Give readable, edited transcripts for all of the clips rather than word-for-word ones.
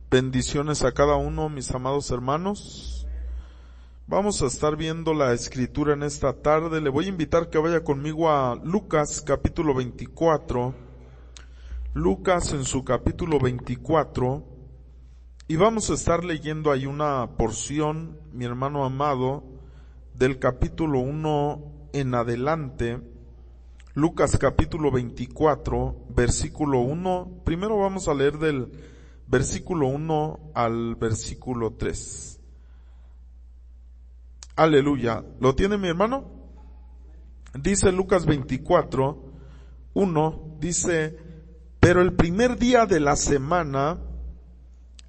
Bendiciones a cada uno, mis amados hermanos. Vamos a estar viendo la escritura en esta tarde. Le voy a invitar que vaya conmigo a Lucas capítulo 24. Lucas en su capítulo 24. Y vamos a estar leyendo ahí una porción, mi hermano amado, del capítulo 1 en adelante. Lucas capítulo 24, versículo 1. Primero vamos a leer del versículo 1 al versículo 3. Aleluya. ¿Lo tiene mi hermano? Dice Lucas 24, 1, dice: pero el primer día de la semana,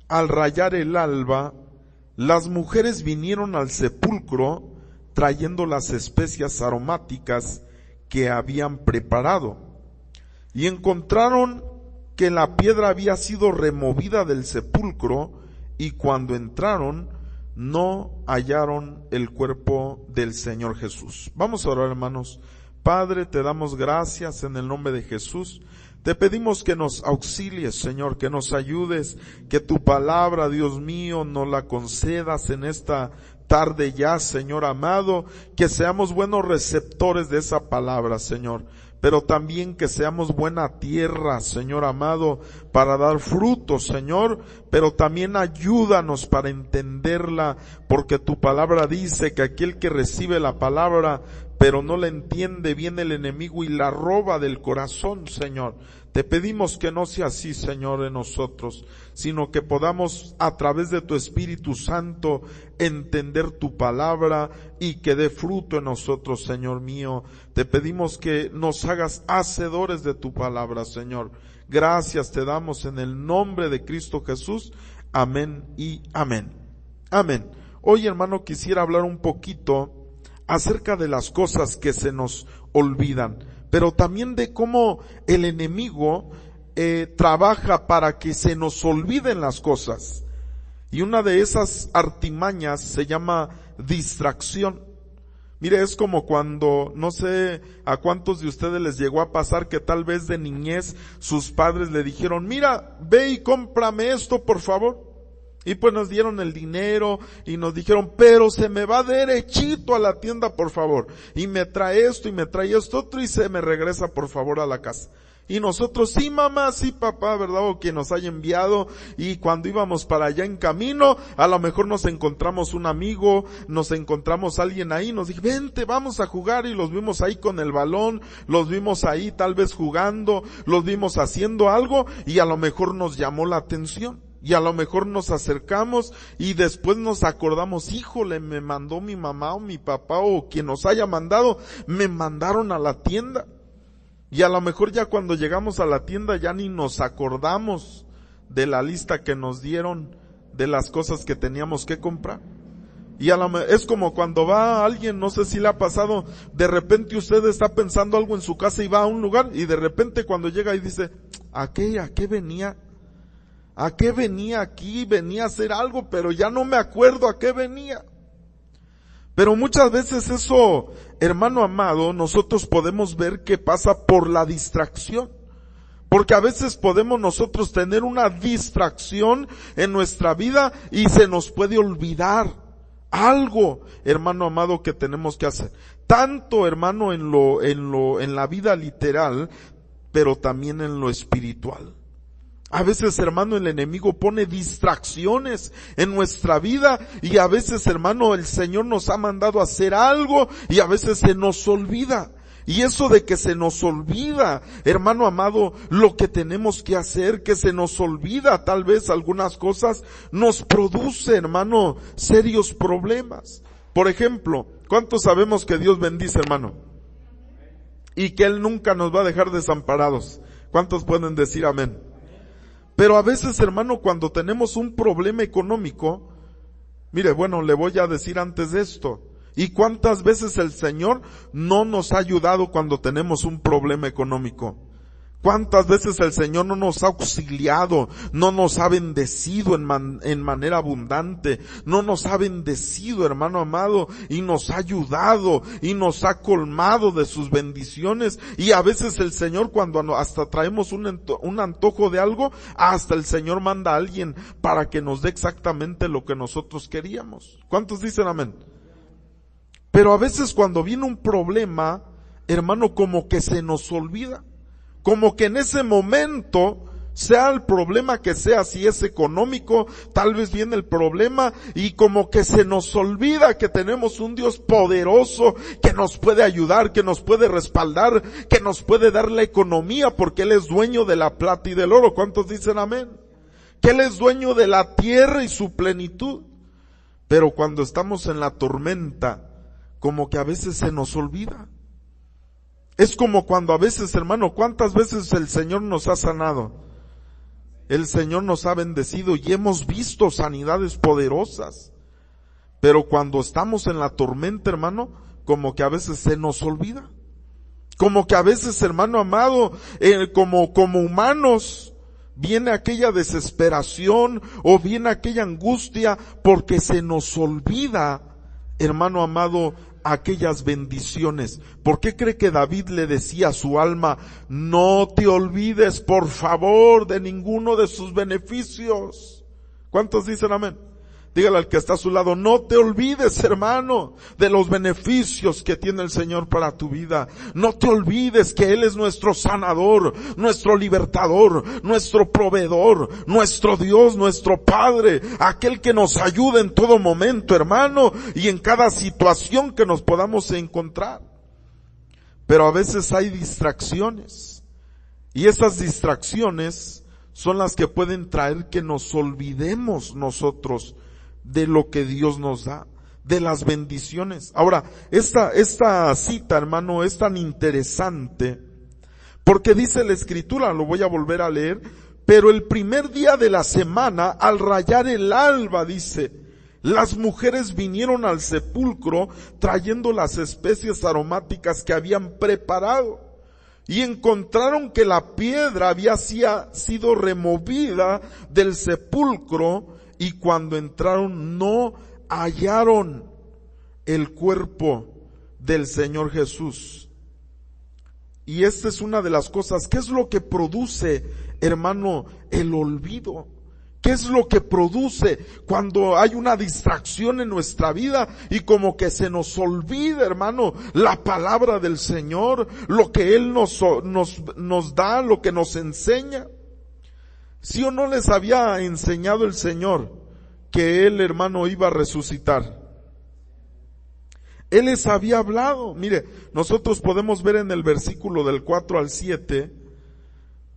al rayar el alba, las mujeres vinieron al sepulcro trayendo las especias aromáticas que habían preparado, y encontraron que la piedra había sido removida del sepulcro, y cuando entraron no hallaron el cuerpo del Señor Jesús. Vamos a orar, hermanos. Padre, te damos gracias en el nombre de Jesús. Te pedimos que nos auxilies, Señor, que nos ayudes, que tu palabra, Dios mío, nos la concedas en esta tarde ya, Señor amado, que seamos buenos receptores de esa palabra, Señor, pero también que seamos buena tierra, Señor amado, para dar frutos, Señor, pero también ayúdanos para entenderla, porque tu palabra dice que aquel que recibe la palabra pero no la entiende, viene el enemigo y la roba del corazón, Señor. Te pedimos que no sea así, Señor, en nosotros, sino que podamos a través de tu Espíritu Santo entender tu palabra y que dé fruto en nosotros, Señor mío. Te pedimos que nos hagas hacedores de tu palabra, Señor. Gracias te damos en el nombre de Cristo Jesús. Amén y amén. Amén. Hoy, hermano, quisiera hablar un poquito acerca de las cosas que se nos olvidan, pero también de cómo el enemigo trabaja para que se nos olviden las cosas. Y una de esas artimañas se llama distracción. Mire, es como cuando, no sé a cuántos de ustedes les llegó a pasar que tal vez de niñez sus padres le dijeron: mira, ve y cómprame esto, por favor. Y pues nos dieron el dinero y nos dijeron: pero se me va derechito a la tienda, por favor, y me trae esto y me trae esto otro y se me regresa por favor a la casa. Y nosotros: sí mamá, sí papá, ¿verdad? O quien nos haya enviado. Y cuando íbamos para allá en camino, a lo mejor nos encontramos un amigo, nos encontramos alguien ahí, nos dijo: vente, vamos a jugar, y los vimos ahí con el balón, los vimos ahí tal vez jugando, los vimos haciendo algo y a lo mejor nos llamó la atención. Y a lo mejor nos acercamos y después nos acordamos: híjole, me mandó mi mamá o mi papá o quien nos haya mandado, me mandaron a la tienda. Y a lo mejor ya cuando llegamos a la tienda ya ni nos acordamos de la lista que nos dieron de las cosas que teníamos que comprar. Y es como cuando va alguien, no sé si le ha pasado, de repente usted está pensando algo en su casa y va a un lugar y de repente cuando llega y dice: ¿a qué venía? ¿A qué venía aquí? Venía a hacer algo, pero ya no me acuerdo a qué venía. Pero muchas veces eso, hermano amado, nosotros podemos ver que pasa por la distracción. Porque a veces podemos nosotros tener una distracción en nuestra vida y se nos puede olvidar algo, hermano amado, que tenemos que hacer. Tanto, hermano, en la vida literal, pero también en lo espiritual. A veces, hermano, el enemigo pone distracciones en nuestra vida y a veces, hermano, el Señor nos ha mandado a hacer algo y a veces se nos olvida. Y eso de que se nos olvida, hermano amado, lo que tenemos que hacer, que se nos olvida tal vez algunas cosas, nos produce, hermano, serios problemas. Por ejemplo, ¿cuántos sabemos que Dios bendice, hermano? Y que Él nunca nos va a dejar desamparados. ¿Cuántos pueden decir amén? Pero a veces, hermano, cuando tenemos un problema económico, mire, bueno, le voy a decir antes de esto, ¿y cuántas veces el Señor no nos ha ayudado cuando tenemos un problema económico? ¿Cuántas veces el Señor no nos ha auxiliado, no nos ha bendecido en manera abundante, no nos ha bendecido, hermano amado, y nos ha ayudado y nos ha colmado de sus bendiciones? Y a veces el Señor, cuando hasta traemos un antojo de algo, hasta el Señor manda a alguien para que nos dé exactamente lo que nosotros queríamos. ¿Cuántos dicen amén? Pero a veces cuando viene un problema, hermano, como que se nos olvida. Como que en ese momento, sea el problema que sea, si es económico, tal vez viene el problema y como que se nos olvida que tenemos un Dios poderoso que nos puede ayudar, que nos puede respaldar, que nos puede dar la economía, porque Él es dueño de la plata y del oro. ¿Cuántos dicen amén? Que Él es dueño de la tierra y su plenitud. Pero cuando estamos en la tormenta, como que a veces se nos olvida. Es como cuando a veces, hermano, ¿cuántas veces el Señor nos ha sanado? El Señor nos ha bendecido y hemos visto sanidades poderosas. Pero cuando estamos en la tormenta, hermano, como que a veces se nos olvida. Como que a veces, hermano amado, como humanos, viene aquella desesperación o viene aquella angustia porque se nos olvida, hermano amado, aquellas bendiciones. ¿Por qué cree que David le decía a su alma, no te olvides por favor de ninguno de sus beneficios? ¿Cuántos dicen amén? Dígale al que está a su lado, no te olvides, hermano, de los beneficios que tiene el Señor para tu vida. No te olvides que Él es nuestro sanador, nuestro libertador, nuestro proveedor, nuestro Dios, nuestro Padre, aquel que nos ayuda en todo momento, hermano, y en cada situación que nos podamos encontrar. Pero a veces hay distracciones, y esas distracciones son las que pueden traer que nos olvidemos nosotros de lo que Dios nos da, de las bendiciones. Ahora, esta cita, hermano, es tan interesante, porque dice la Escritura, lo voy a volver a leer, pero el primer día de la semana, al rayar el alba, dice, las mujeres vinieron al sepulcro trayendo las especies aromáticas que habían preparado, y encontraron que la piedra había sido removida del sepulcro, y cuando entraron no hallaron el cuerpo del Señor Jesús. Y esta es una de las cosas. ¿Qué es lo que produce, hermano, el olvido? ¿Qué es lo que produce cuando hay una distracción en nuestra vida y como que se nos olvida, hermano, la palabra del Señor, lo que Él nos da, lo que nos enseña? ¿Sí o no les había enseñado el Señor que Él, hermano, iba a resucitar? Él les había hablado. Mire, nosotros podemos ver en el versículo del 4 al 7,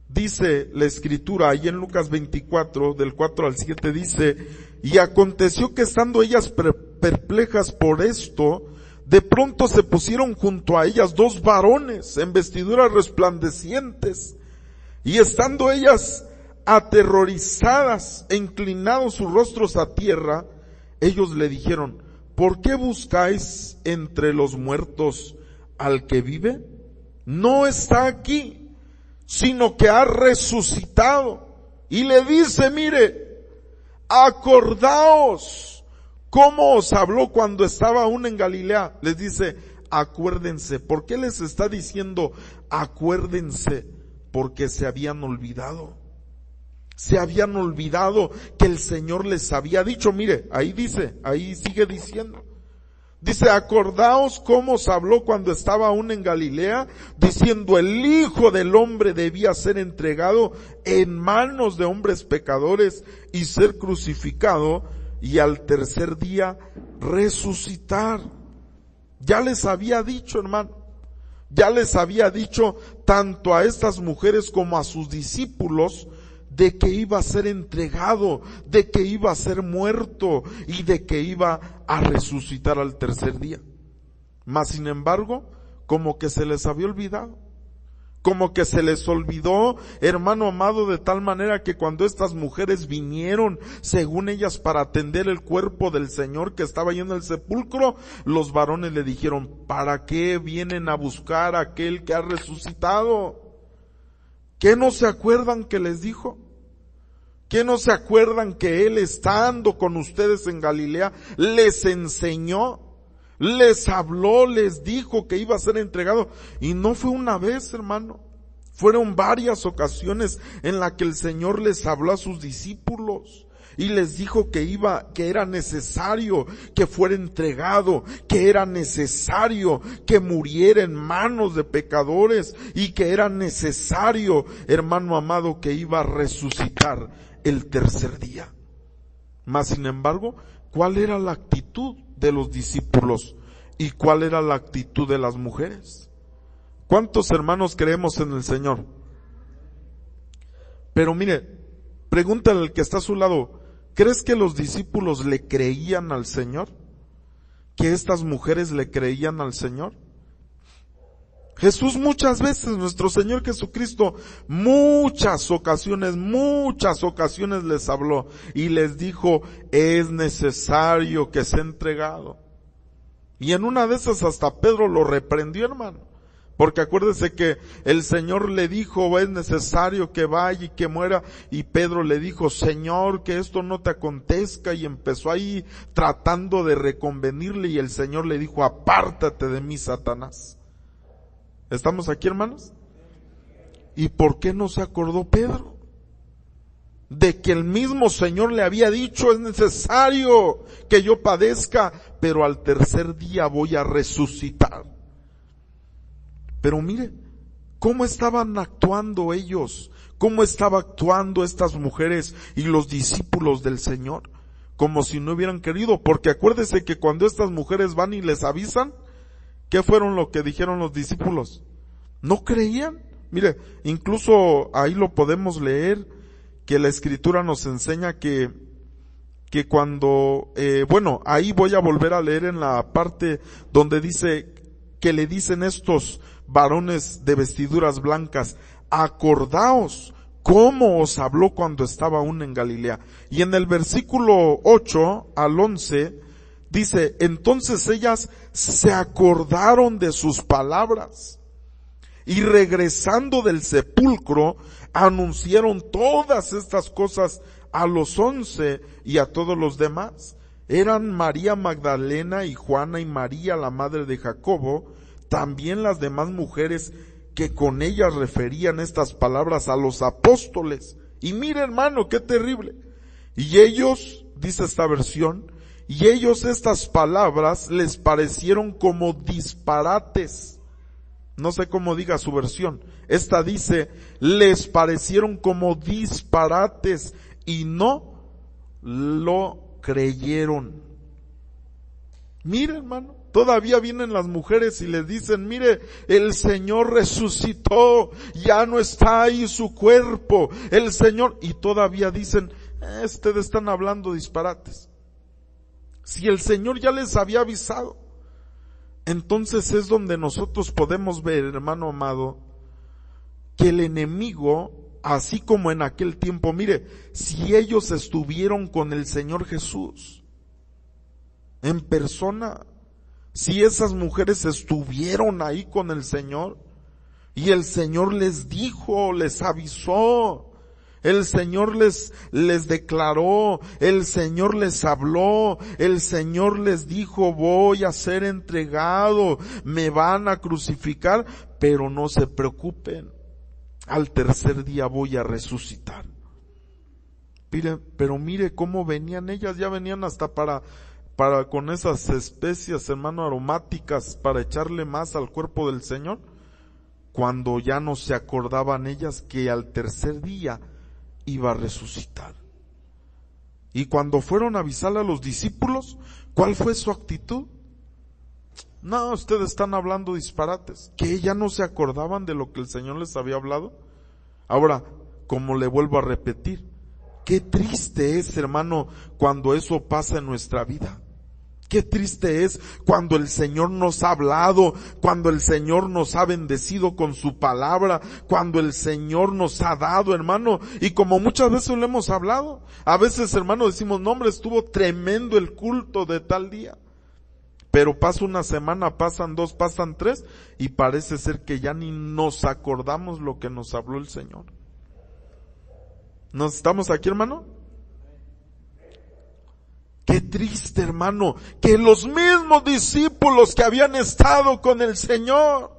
dice la Escritura, ahí en Lucas 24, del 4 al 7 dice, y aconteció que estando ellas perplejas por esto, de pronto se pusieron junto a ellas dos varones en vestiduras resplandecientes, y estando ellas aterrorizadas e inclinados sus rostros a tierra, ellos le dijeron, ¿por qué buscáis entre los muertos al que vive? No está aquí, sino que ha resucitado. Y le dice, mire, acordaos cómo os habló cuando estaba aún en Galilea. Les dice, acuérdense. ¿Por qué les está diciendo acuérdense? Porque se habían olvidado. Se habían olvidado que el Señor les había dicho. Mire, ahí dice, ahí sigue diciendo. Dice, acordaos cómo os habló cuando estaba aún en Galilea, diciendo, el Hijo del Hombre debía ser entregado en manos de hombres pecadores y ser crucificado y al tercer día resucitar. Ya les había dicho, hermano. Ya les había dicho tanto a estas mujeres como a sus discípulos de que iba a ser entregado, de que iba a ser muerto y de que iba a resucitar al tercer día. Mas sin embargo, como que se les había olvidado, como que se les olvidó, hermano amado, de tal manera que cuando estas mujeres vinieron, según ellas, para atender el cuerpo del Señor que estaba ahí en el sepulcro, los varones le dijeron, ¿para qué vienen a buscar a aquel que ha resucitado? ¿Qué no se acuerdan que les dijo? ¿Qué no se acuerdan que Él, estando con ustedes en Galilea, les enseñó, les habló, les dijo que iba a ser entregado? Y no fue una vez, hermano. Fueron varias ocasiones en las que el Señor les habló a sus discípulos y les dijo que era necesario que fuera entregado, que era necesario que muriera en manos de pecadores y que era necesario, hermano amado, que iba a resucitar el tercer día. Mas sin embargo, ¿cuál era la actitud de los discípulos y cuál era la actitud de las mujeres? ¿Cuántos hermanos creemos en el Señor? Pero mire, pregúntale al que está a su lado, ¿crees que los discípulos le creían al Señor? ¿Que estas mujeres le creían al Señor? Jesús muchas veces, nuestro Señor Jesucristo, muchas ocasiones les habló y les dijo, es necesario que sea entregado. Y en una de esas hasta Pedro lo reprendió, hermano. Porque acuérdese que el Señor le dijo, es necesario que vaya y que muera, y Pedro le dijo, Señor, que esto no te acontezca, y empezó ahí tratando de reconvenirle, y el Señor le dijo, apártate de mí, Satanás. ¿Estamos aquí, hermanos? ¿Y por qué no se acordó Pedro? De que el mismo Señor le había dicho, es necesario que yo padezca, pero al tercer día voy a resucitar. Pero mire, ¿cómo estaban actuando ellos? ¿Cómo estaba actuando estas mujeres y los discípulos del Señor? Como si no hubieran querido, porque acuérdese que cuando estas mujeres van y les avisan, ¿qué fueron lo que dijeron los discípulos? ¿No creían? Mire, incluso ahí lo podemos leer, que la Escritura nos enseña que cuando, ahí voy a volver a leer en la parte donde dice que le dicen estos varones de vestiduras blancas, acordaos cómo os habló cuando estaba aún en Galilea. Y en el versículo 8 al 11 dice, entonces ellas se acordaron de sus palabras y regresando del sepulcro anunciaron todas estas cosas a los 11 y a todos los demás. Eran María Magdalena y Juana y María la madre de Jacobo, también las demás mujeres que con ellas referían estas palabras a los apóstoles. Y mire, hermano, qué terrible. Y ellos, dice esta versión, y ellos estas palabras les parecieron como disparates. No sé cómo diga su versión. Esta dice, les parecieron como disparates y no lo creyeron. Mire, hermano, todavía vienen las mujeres y les dicen, mire, el Señor resucitó, ya no está ahí su cuerpo, el Señor, y todavía dicen, ustedes están hablando disparates. Si el Señor ya les había avisado. Entonces es donde nosotros podemos ver, hermano amado, que el enemigo, así como en aquel tiempo, mire, si ellos estuvieron con el Señor Jesús en persona, si esas mujeres estuvieron ahí con el Señor y el Señor les dijo, les avisó, el Señor les declaró, el Señor les habló, el Señor les dijo, voy a ser entregado, me van a crucificar, pero no se preocupen, al tercer día voy a resucitar. Pero mire cómo venían ellas, ya venían hasta para con esas especias, hermano, aromáticas, para echarle más al cuerpo del Señor, cuando ya no se acordaban ellas que al tercer día iba a resucitar. Y cuando fueron a avisarle a los discípulos, ¿cuál fue su actitud? No, ustedes están hablando disparates, que ya no se acordaban de lo que el Señor les había hablado. Ahora, como le vuelvo a repetir, qué triste es, hermano, cuando eso pasa en nuestra vida. Qué triste es cuando el Señor nos ha hablado, cuando el Señor nos ha bendecido con su palabra, cuando el Señor nos ha dado, hermano, y como muchas veces lo hemos hablado, a veces, hermano, decimos, no hombre, estuvo tremendo el culto de tal día. pero pasa una semana, pasan 2, pasan 3, y parece ser que ya ni nos acordamos lo que nos habló el Señor. ¿Nos estamos aquí, hermano? Qué triste, hermano, que los mismos discípulos que habían estado con el Señor,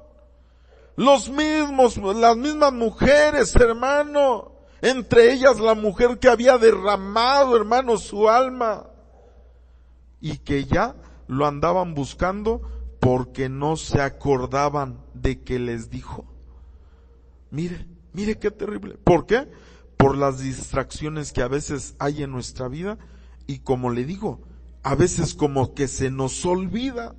las mismas mujeres, hermano, entre ellas la mujer que había derramado, hermano, su alma, y que ya lo andaban buscando porque no se acordaban de que les dijo. Mire qué terrible. ¿Por qué? Por las distracciones que a veces hay en nuestra vida, y como le digo, a veces como que se nos olvida.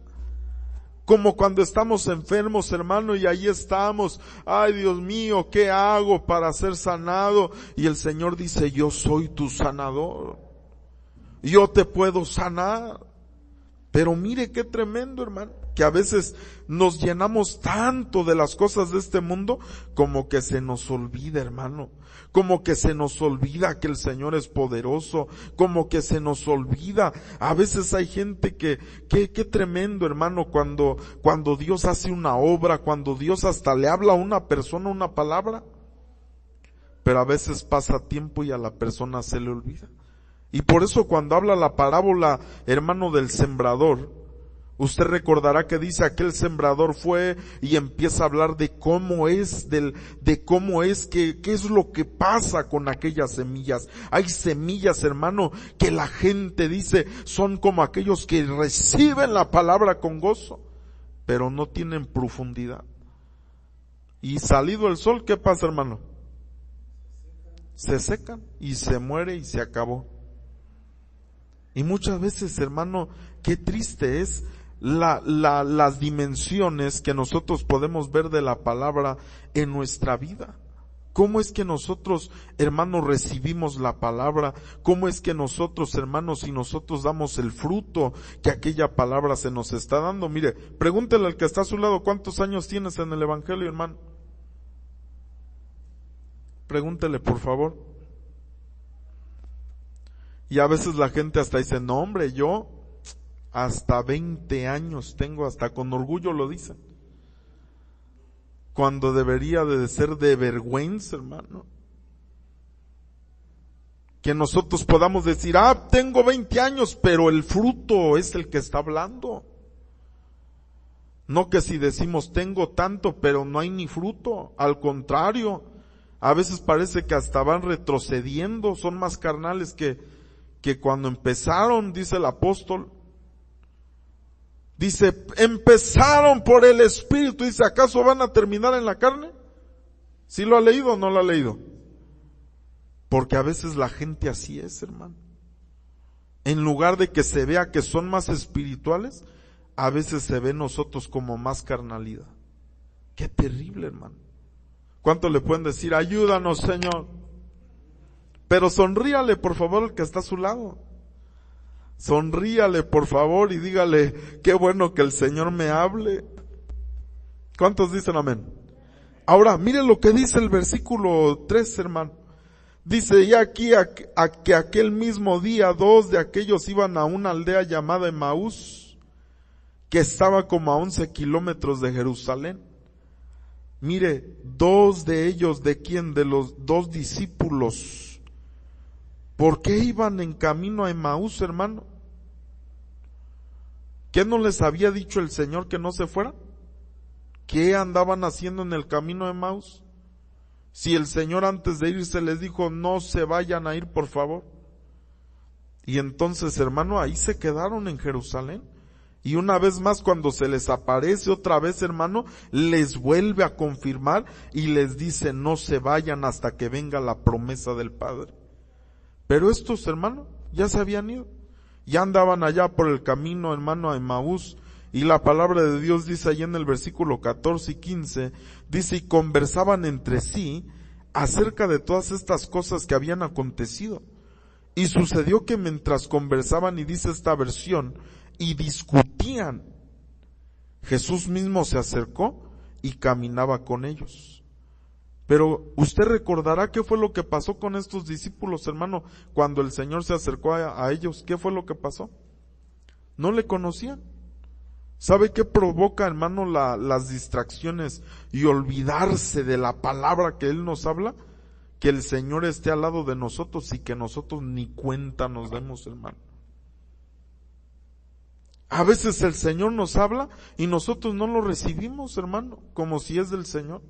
Como cuando estamos enfermos, hermano, y ahí estamos, ay Dios mío, ¿qué hago para ser sanado? Y el Señor dice, yo soy tu sanador, yo te puedo sanar. Pero mire qué tremendo, hermano, que a veces nos llenamos tanto de las cosas de este mundo, como que se nos olvida, hermano, como que se nos olvida que el Señor es poderoso, como que se nos olvida. A veces hay gente qué tremendo, hermano, cuando Dios hace una obra, cuando Dios hasta le habla a una persona una palabra, pero a veces pasa tiempo y a la persona se le olvida. Y por eso cuando habla la parábola, hermano, del sembrador, usted recordará que dice, aquel sembrador fue y empieza a hablar de cómo es, qué es lo que pasa con aquellas semillas. Hay semillas, hermano, que la gente dice son como aquellos que reciben la palabra con gozo, pero no tienen profundidad. Y salido el sol, ¿qué pasa, hermano? Se secan y se muere y se acabó. Y muchas veces, hermano, qué triste es las dimensiones que nosotros podemos ver de la palabra en nuestra vida. ¿Cómo es que nosotros, hermanos, recibimos la palabra? ¿Cómo es que nosotros, hermanos, si nosotros damos el fruto que aquella palabra se nos está dando? Mire, pregúntele al que está a su lado, ¿cuántos años tienes en el Evangelio, hermano? Pregúntele, por favor. Y a veces la gente hasta dice, no hombre, yo hasta 20 años tengo, hasta con orgullo lo dicen. Cuando debería de ser de vergüenza, hermano. Que nosotros podamos decir, tengo 20 años, pero el fruto es el que está hablando. No que si decimos tengo tanto, pero no hay ni fruto. Al contrario, a veces parece que hasta van retrocediendo, son más carnales que cuando empezaron, dice el apóstol. Dice, empezaron por el Espíritu. Dice, ¿acaso van a terminar en la carne? ¿Sí lo ha leído o no lo ha leído? Porque a veces la gente así es, hermano. En lugar de que se vea que son más espirituales, a veces se ve nosotros como más carnalidad. Qué terrible, hermano. ¿Cuánto le pueden decir? Ayúdanos, Señor. Pero sonríale, por favor, al que está a su lado. Sonríale, por favor, y dígale, qué bueno que el Señor me hable. ¿Cuántos dicen amén? Ahora, mire lo que dice el versículo 3, hermano. Dice, y aquí que aquel mismo día 2 de aquellos iban a una aldea llamada Emaús, que estaba como a 11 kilómetros de Jerusalén. Mire, 2 de ellos, ¿de quién? De los 2 discípulos. ¿Por qué iban en camino a Emaús, hermano? ¿Qué no les había dicho el Señor que no se fueran? ¿Qué andaban haciendo en el camino a Emaús? Si el Señor antes de irse les dijo, no se vayan a ir, por favor. Y entonces, hermano, ahí se quedaron en Jerusalén. Y una vez más, cuando se les aparece otra vez, hermano, les vuelve a confirmar y les dice, no se vayan hasta que venga la promesa del Padre. Pero estos, hermano, ya se habían ido. Ya andaban allá por el camino, hermano, a Emaús. Y la palabra de Dios dice allí en el versículo 14 y 15, dice, y conversaban entre sí acerca de todas estas cosas que habían acontecido. Y sucedió que mientras conversaban, y dice esta versión, y discutían, Jesús mismo se acercó y caminaba con ellos. Pero usted recordará qué fue lo que pasó con estos discípulos, hermano, cuando el Señor se acercó a ellos. ¿Qué fue lo que pasó? No le conocían. ¿Sabe qué provoca, hermano, las distracciones y olvidarse de la palabra que Él nos habla? Que el Señor esté al lado de nosotros y que nosotros ni cuenta nos demos, hermano. A veces el Señor nos habla y nosotros no lo recibimos, hermano, como si es del Señor.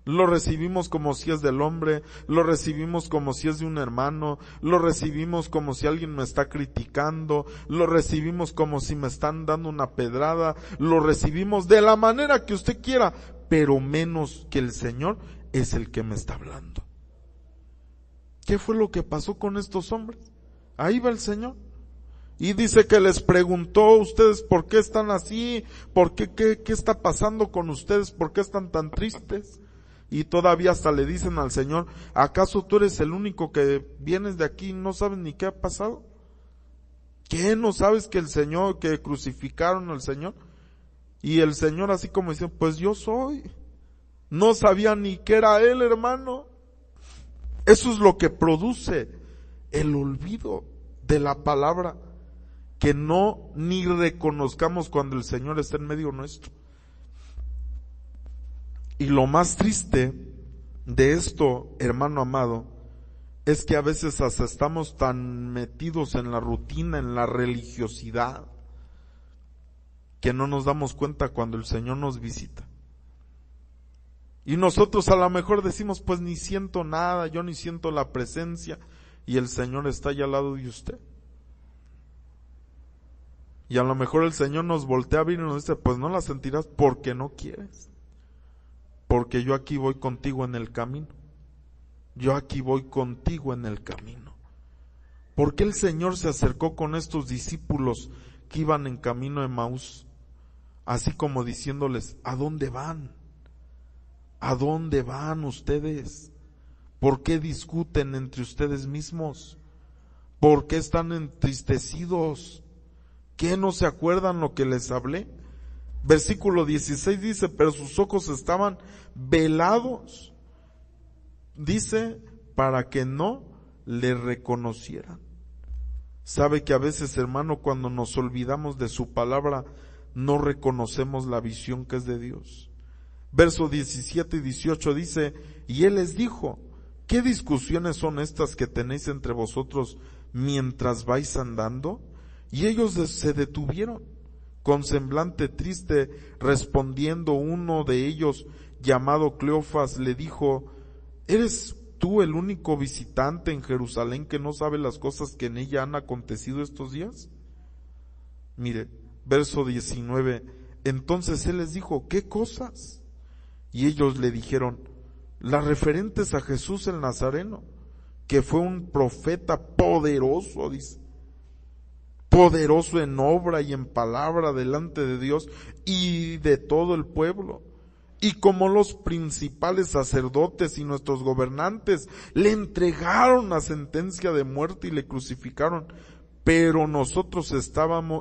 Lo recibimos como si es del hombre, lo recibimos como si es de un hermano, lo recibimos como si alguien me está criticando, lo recibimos como si me están dando una pedrada, lo recibimos de la manera que usted quiera, pero menos que el Señor es el que me está hablando. ¿Qué fue lo que pasó con estos hombres? Ahí va el Señor. Y dice que les preguntó a ustedes por qué están así, por qué está pasando con ustedes, por qué están tan tristes. Y todavía hasta le dicen al Señor, ¿acaso tú eres el único que vienes de aquí y no sabes ni qué ha pasado? ¿Qué? ¿No sabes que el Señor, que crucificaron al Señor? Y el Señor así como dice, pues yo soy. No sabía ni qué era Él, hermano. Eso es lo que produce el olvido de la palabra, que no ni reconozcamos cuando el Señor está en medio nuestro. Y lo más triste de esto, hermano amado, es que a veces hasta estamos tan metidos en la rutina, en la religiosidad, que no nos damos cuenta cuando el Señor nos visita. Y nosotros a lo mejor decimos, pues ni siento nada, yo ni siento la presencia, y el Señor está allá al lado de usted. Y a lo mejor el Señor nos voltea a ver y nos dice, pues no la sentirás porque no quieres. Porque yo aquí voy contigo en el camino. Yo aquí voy contigo en el camino. ¿Por qué el Señor se acercó con estos discípulos que iban en camino a Emaús? Así como diciéndoles, ¿a dónde van? ¿A dónde van ustedes? ¿Por qué discuten entre ustedes mismos? ¿Por qué están entristecidos? ¿Qué no se acuerdan lo que les hablé? Versículo 16 dice, pero sus ojos estaban velados. Dice, para que no le reconocieran. Sabe que a veces, hermano, cuando nos olvidamos de su palabra, no reconocemos la visión que es de Dios. Verso 17 y 18 dice, y Él les dijo, ¿qué discusiones son estas que tenéis entre vosotros mientras vais andando? Y ellos se detuvieron. Con semblante triste, respondiendo uno de ellos, llamado Cleofas, le dijo, ¿eres tú el único visitante en Jerusalén que no sabe las cosas que en ella han acontecido estos días? Mire, verso 19, entonces él les dijo, ¿qué cosas? Y ellos le dijeron, las referentes a Jesús el Nazareno, que fue un profeta poderoso, dice, poderoso en obra y en palabra delante de Dios y de todo el pueblo. Y como los principales sacerdotes y nuestros gobernantes le entregaron la sentencia de muerte y le crucificaron, pero nosotros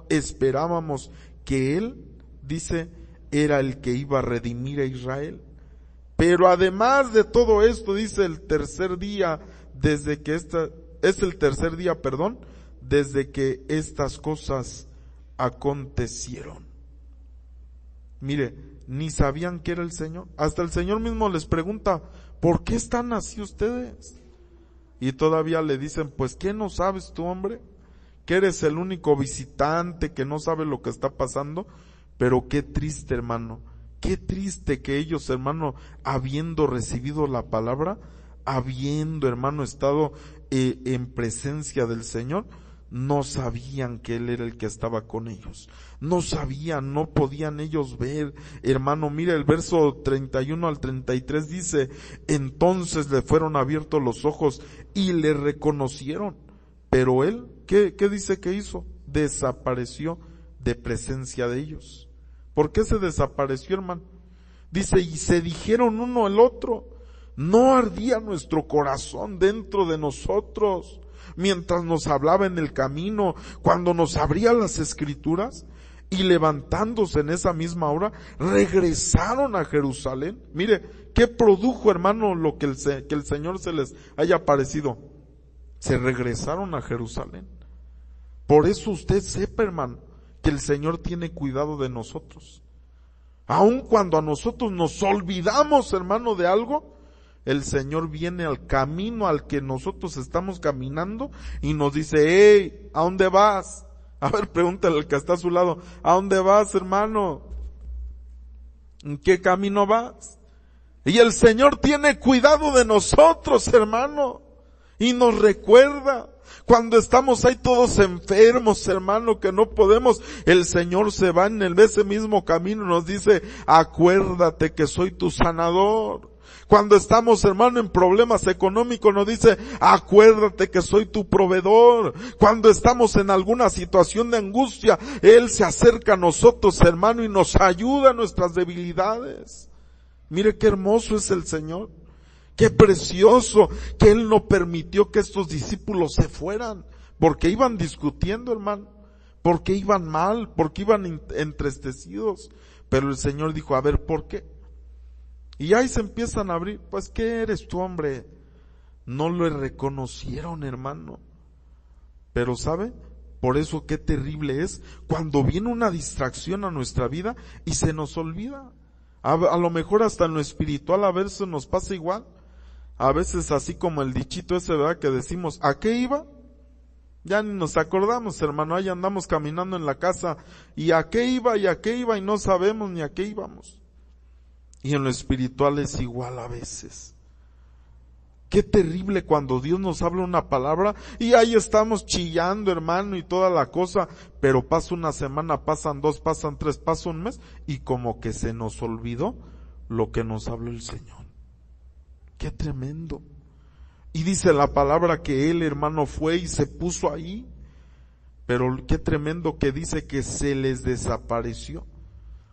esperábamos que Él, dice, era el que iba a redimir a Israel. Pero además de todo esto, dice, es el tercer día desde que estas cosas acontecieron. Mire, ni sabían que era el Señor. Hasta el Señor mismo les pregunta, ¿por qué están así ustedes? Y todavía le dicen, pues ¿qué no sabes tú, hombre? Que eres el único visitante que no sabe lo que está pasando. Pero qué triste, hermano, qué triste que ellos, hermano, habiendo recibido la palabra, habiendo, hermano, estado en presencia del Señor, no sabían que Él era el que estaba con ellos. No sabían, no podían ellos ver. Hermano, mira el verso 31 al 33 dice, entonces le fueron abiertos los ojos y le reconocieron. Pero Él, ¿qué dice que hizo? Desapareció de presencia de ellos. ¿Por qué se desapareció, hermano? Dice, y se dijeron uno al otro, ¿no ardía nuestro corazón dentro de nosotros mientras nos hablaba en el camino, cuando nos abría las Escrituras? Y levantándose en esa misma hora, regresaron a Jerusalén. Mire, ¿qué produjo, hermano, lo que el Señor se les haya aparecido? Se regresaron a Jerusalén. Por eso usted sepa, hermano, que el Señor tiene cuidado de nosotros. Aun cuando a nosotros nos olvidamos, hermano, de algo, el Señor viene al camino al que nosotros estamos caminando y nos dice: hey, ¿a dónde vas? A ver, pregúntale al que está a su lado: ¿a dónde vas, hermano? ¿En qué camino vas? Y el Señor tiene cuidado de nosotros, hermano, y nos recuerda. Cuando estamos ahí todos enfermos, hermano, que no podemos, el Señor se va en ese mismo camino y nos dice: acuérdate que soy tu sanador. Cuando estamos, hermano, en problemas económicos, nos dice: acuérdate que soy tu proveedor. Cuando estamos en alguna situación de angustia, Él se acerca a nosotros, hermano, y nos ayuda en nuestras debilidades. Mire qué hermoso es el Señor. Qué precioso que Él no permitió que estos discípulos se fueran, porque iban discutiendo, hermano, porque iban mal, porque iban entristecidos. Pero el Señor dijo: a ver, ¿por qué? Y ahí se empiezan a abrir. Pues, ¿qué eres tú, hombre? No lo reconocieron, hermano. Pero ¿sabe? Por eso qué terrible es cuando viene una distracción a nuestra vida y se nos olvida. A lo mejor hasta en lo espiritual a veces nos pasa igual. A veces así como el dichito ese, ¿verdad? Que decimos: ¿a qué iba? Ya ni nos acordamos, hermano. Ahí andamos caminando en la casa. ¿Y a qué iba? ¿Y a qué iba? Y no sabemos ni a qué íbamos. Y en lo espiritual es igual a veces. Qué terrible cuando Dios nos habla una palabra y ahí estamos chillando, hermano, y toda la cosa, pero pasa una semana, pasan 2, pasan 3, pasa un mes y como que se nos olvidó lo que nos habló el Señor. Qué tremendo. Y dice la palabra que él, hermano, fue y se puso ahí, pero qué tremendo que dice que se les desapareció.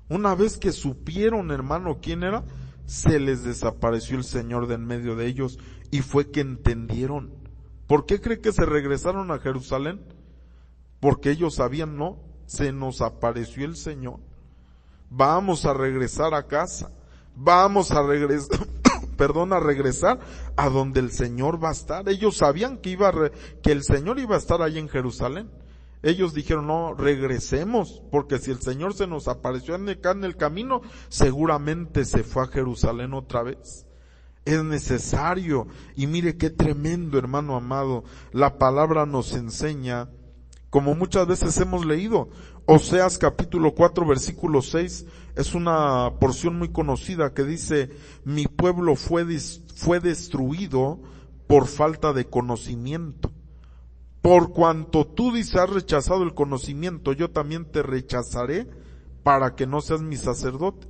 Una vez que supieron, hermano, quién era, se les desapareció el Señor de en medio de ellos y fue que entendieron. ¿Por qué cree que se regresaron a Jerusalén? Porque ellos sabían: no, se nos apareció el Señor. Vamos a regresar a casa. Vamos a regresar, a regresar a donde el Señor va a estar. Ellos sabían que que el Señor iba a estar ahí en Jerusalén. Ellos dijeron: no, regresemos, porque si el Señor se nos apareció acá en el camino, seguramente se fue a Jerusalén otra vez. Es necesario. Y mire qué tremendo, hermano amado. La palabra nos enseña, como muchas veces hemos leído, Oseas capítulo 4 versículo 6, es una porción muy conocida que dice: mi pueblo fue destruido por falta de conocimiento. Por cuanto tú, dices, has rechazado el conocimiento, yo también te rechazaré para que no seas mi sacerdote.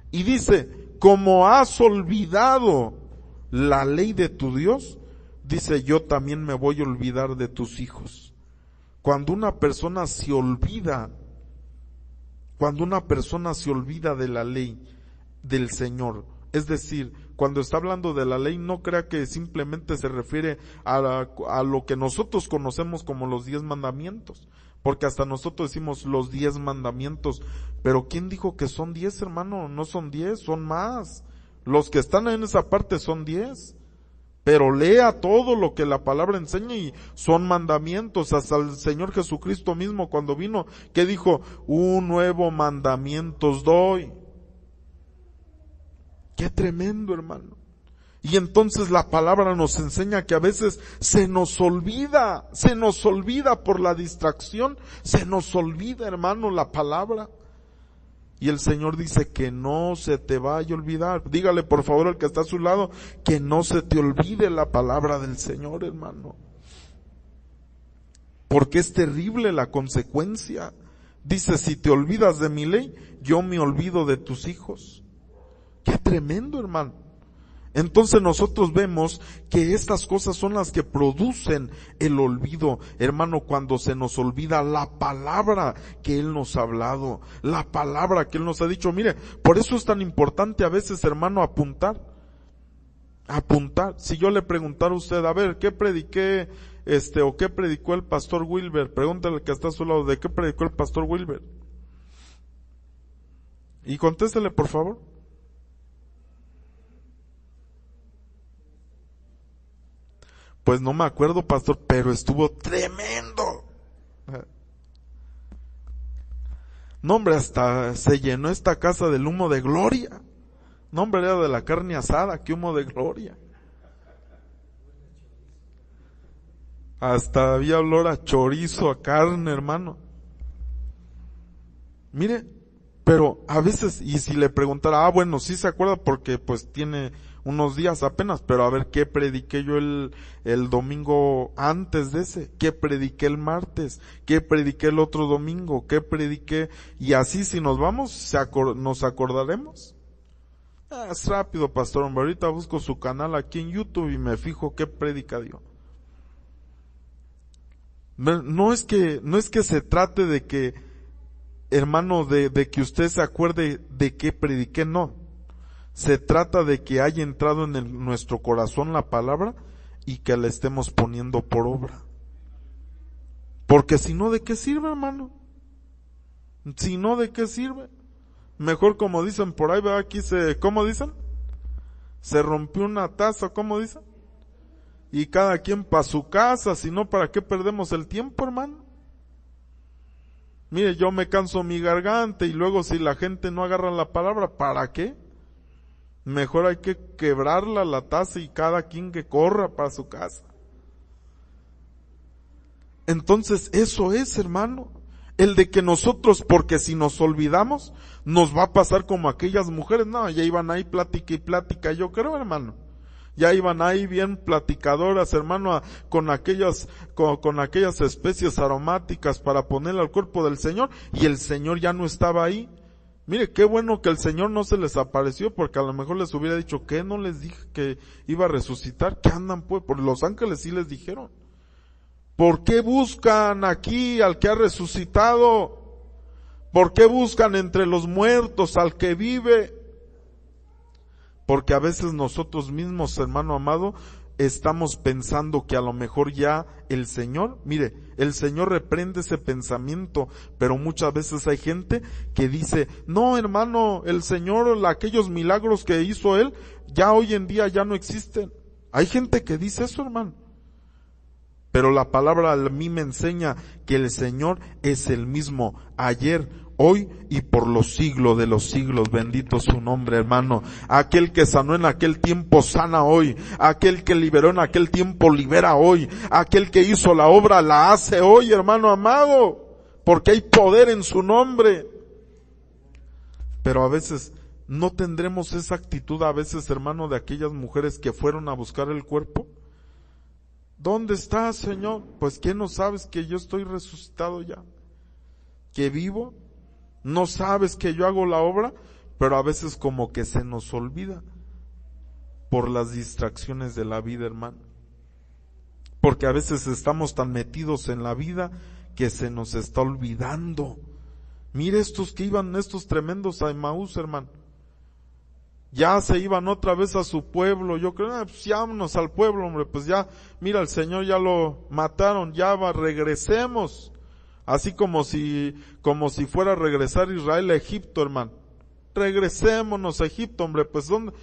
Y dice: como has olvidado la ley de tu Dios, dice, yo también me voy a olvidar de tus hijos. Cuando una persona se olvida de la ley del Señor, es decir, cuando está hablando de la ley, no crea que simplemente se refiere a lo que nosotros conocemos como los 10 mandamientos, porque hasta nosotros decimos los 10 mandamientos, pero ¿quién dijo que son 10, hermano? No son 10, son más. Los que están en esa parte son 10, pero lea todo lo que la palabra enseña y son mandamientos. Hasta el Señor Jesucristo mismo, cuando vino, que dijo: un nuevo mandamiento os doy. Qué tremendo, hermano. Y entonces la palabra nos enseña que a veces se nos olvida por la distracción, se nos olvida, hermano, la palabra. Y el Señor dice que no se te vaya a olvidar. Dígale por favor al que está a su lado que no se te olvide la palabra del Señor, hermano. Porque es terrible la consecuencia. Dice: si te olvidas de mi ley, yo me olvido de tus hijos. Qué tremendo, hermano. Entonces nosotros vemos que estas cosas son las que producen el olvido, hermano, cuando se nos olvida la palabra que Él nos ha hablado, la palabra que Él nos ha dicho. Mire, por eso es tan importante a veces, hermano, apuntar. Si yo le preguntara a usted: a ver, ¿qué prediqué, o qué predicó el pastor Wilber? Pregúntale al que está a su lado: ¿de qué predicó el pastor Wilber? Y contéstele por favor. Pues no me acuerdo, pastor, pero estuvo tremendo. No, hombre, hasta se llenó esta casa del humo de gloria. No, hombre, era de la carne asada, qué humo de gloria. Hasta había olor a chorizo, a carne, hermano. Mire, pero a veces, y si le preguntara, bueno, sí se acuerda porque pues tiene unos días apenas, pero a ver, ¿qué prediqué yo el domingo antes de ese? ¿Qué prediqué el martes? ¿Qué prediqué el otro domingo? ¿Qué prediqué? Y así si nos vamos, nos acordaremos. Es rápido, pastor, hombre, ahorita busco su canal aquí en YouTube y me fijo qué predica dio. No es que se trate de que, hermano, de que usted se acuerde de qué prediqué, no. Se trata de que haya entrado en nuestro corazón la palabra y que la estemos poniendo por obra. Porque si no, ¿de qué sirve, hermano? Si no, ¿de qué sirve? Mejor como dicen por ahí, ¿verdad? Aquí ¿cómo dicen? Se rompió una taza, ¿cómo dicen? Y cada quien para su casa, si no, ¿para qué perdemos el tiempo, hermano? Mire, yo me canso mi garganta y luego si la gente no agarra la palabra, ¿para qué? Mejor hay que quebrarla la taza y cada quien que corra para su casa. Entonces eso es, hermano, el de que nosotros, porque si nos olvidamos, nos va a pasar como aquellas mujeres, no, ya iban ahí plática y plática, yo creo, hermano. Ya iban ahí bien platicadoras, hermano, con aquellas especies aromáticas para ponerle al cuerpo del Señor, y el Señor ya no estaba ahí. Mire, qué bueno que el Señor no se les apareció, porque a lo mejor les hubiera dicho, ¿qué? No les dije que iba a resucitar. ¿Qué andan pues? Por los ángeles sí les dijeron. ¿Por qué buscan aquí al que ha resucitado? ¿Por qué buscan entre los muertos al que vive? Porque a veces nosotros mismos, hermano amado, estamos pensando que a lo mejor ya el Señor, mire, el Señor reprende ese pensamiento, pero muchas veces hay gente que dice, no, hermano, el Señor, aquellos milagros que hizo Él, ya hoy en día ya no existen. Hay gente que dice eso, hermano. Pero la palabra a mí me enseña que el Señor es el mismo ayer, hoy y por los siglos de los siglos. Bendito su nombre, hermano. Aquel que sanó en aquel tiempo sana hoy. Aquel que liberó en aquel tiempo libera hoy. Aquel que hizo la obra la hace hoy, hermano amado. Porque hay poder en su nombre. Pero a veces no tendremos esa actitud, a veces, hermano, de aquellas mujeres que fueron a buscar el cuerpo. ¿Dónde estás, Señor? Pues ¿qué no sabes que yo estoy resucitado ya? ¿Que vivo? ¿No sabes que yo hago la obra? Pero a veces como que se nos olvida por las distracciones de la vida, hermano. Porque a veces estamos tan metidos en la vida que se nos está olvidando. Mire estos que iban, estos tremendos a Emaús, hermano. Ya se iban otra vez a su pueblo. Yo creo, pues ya vámonos al pueblo, hombre, pues ya, mira, el Señor ya lo mataron, ya regresemos. Así como si fuera a regresar Israel a Egipto, hermano. Regresémonos a Egipto, hombre, pues ¿dónde?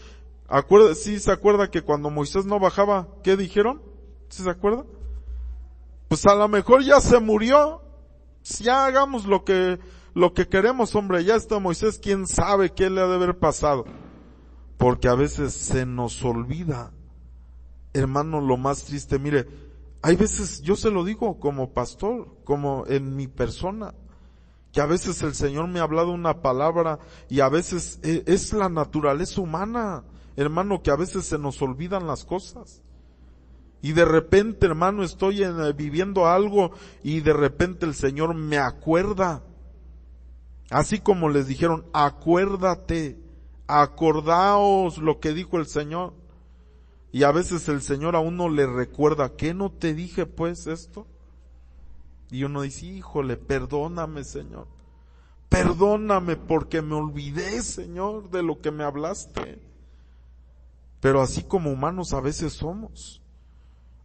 ¿Sí se acuerda que cuando Moisés no bajaba, qué dijeron? ¿Sí se acuerda? Pues a lo mejor ya se murió. Ya hagamos lo que queremos, hombre, ya está Moisés, quién sabe qué le ha de haber pasado. Porque a veces se nos olvida, hermano, lo más triste, mire, hay veces, yo se lo digo como pastor, como en mi persona, que a veces el Señor me ha hablado una palabra y a veces es la naturaleza humana, hermano, que a veces se nos olvidan las cosas. Y de repente, hermano, estoy viviendo algo y de repente el Señor me acuerda. Así como les dijeron, acuérdate. Acordaos lo que dijo el Señor. Y a veces el Señor a uno le recuerda, ¿qué no te dije pues esto? Y uno dice, híjole, perdóname, Señor. Perdóname porque me olvidé, Señor, de lo que me hablaste. Pero así como humanos a veces somos.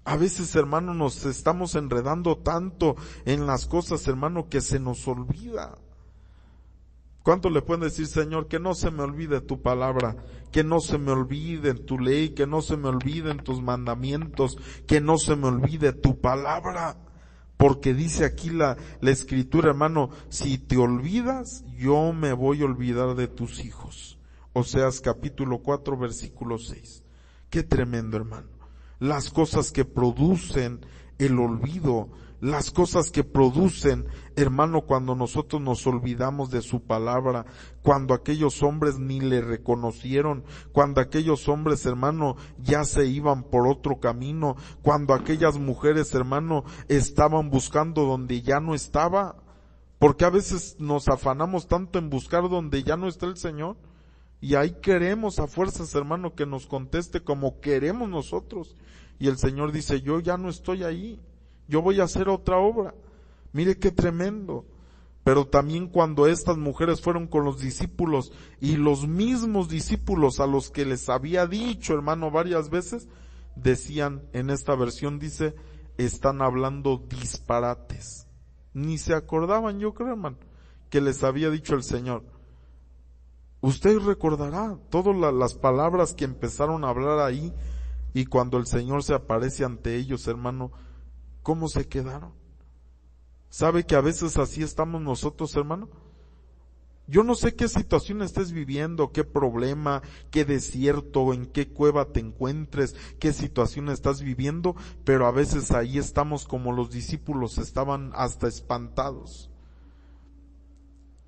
A veces, hermano, nos estamos enredando tanto en las cosas, hermano, que se nos olvida. ¿Cuánto le pueden decir, Señor, que no se me olvide tu palabra, que no se me olvide tu ley, que no se me olviden tus mandamientos, que no se me olvide tu palabra? Porque dice aquí la escritura, hermano, si te olvidas, yo me voy a olvidar de tus hijos. Oseas capítulo 4, versículo 6. Qué tremendo, hermano. Las cosas que producen el olvido, las cosas que producen, hermano, cuando nosotros nos olvidamos de su palabra, cuando aquellos hombres ni le reconocieron, cuando aquellos hombres, hermano, ya se iban por otro camino, cuando aquellas mujeres, hermano, estaban buscando donde ya no estaba, porque a veces nos afanamos tanto en buscar donde ya no está el Señor, y ahí queremos a fuerzas, hermano, que nos conteste como queremos nosotros, y el Señor dice, yo ya no estoy ahí, yo voy a hacer otra obra. Mire qué tremendo. Pero también cuando estas mujeres fueron con los discípulos y los mismos discípulos a los que les había dicho, hermano, varias veces, decían, en esta versión dice, están hablando disparates. Ni se acordaban, yo creo, hermano, que les había dicho el Señor. Usted recordará todas las palabras que empezaron a hablar ahí, y cuando el Señor se aparece ante ellos, hermano, ¿cómo se quedaron? ¿Sabe que a veces así estamos nosotros, hermano? Yo no sé qué situación estés viviendo, qué problema, qué desierto, en qué cueva te encuentres, qué situación estás viviendo, pero a veces ahí estamos como los discípulos estaban hasta espantados.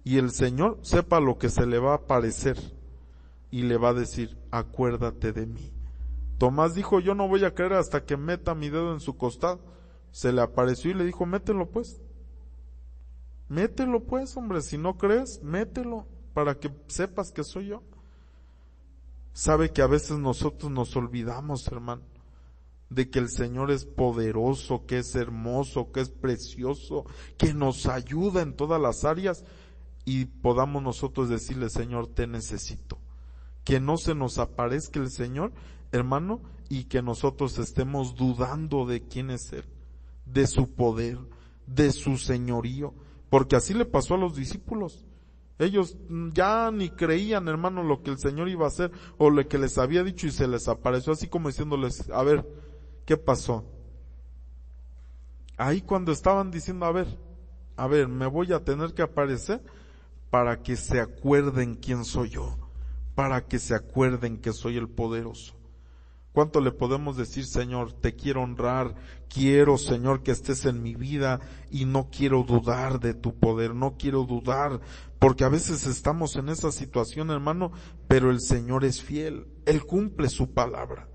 Y el Señor, sepa lo que se le va a aparecer y le va a decir, acuérdate de mí. Tomás dijo, yo no voy a creer hasta que meta mi dedo en su costado. Se le apareció y le dijo, mételo pues, hombre, si no crees, mételo, para que sepas que soy yo. Sabe que a veces nosotros nos olvidamos, hermano, de que el Señor es poderoso, que es hermoso, que es precioso, que nos ayuda en todas las áreas, y podamos nosotros decirle, Señor, te necesito. Que no se nos aparezca el Señor, hermano, y que nosotros estemos dudando de quién es Él, de su poder, de su señorío, porque así le pasó a los discípulos. Ellos ya ni creían, hermano, lo que el Señor iba a hacer o lo que les había dicho, y se les apareció así como diciéndoles, a ver, ¿qué pasó? Ahí cuando estaban diciendo, a ver, me voy a tener que aparecer para que se acuerden quién soy yo, para que se acuerden que soy el poderoso. ¿Cuánto le podemos decir, Señor, te quiero honrar, quiero, Señor, que estés en mi vida y no quiero dudar de tu poder, no quiero dudar, porque a veces estamos en esa situación, hermano, pero el Señor es fiel, Él cumple su palabra.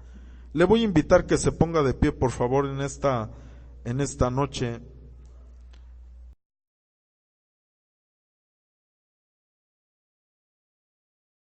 Le voy a invitar que se ponga de pie, por favor, en esta noche.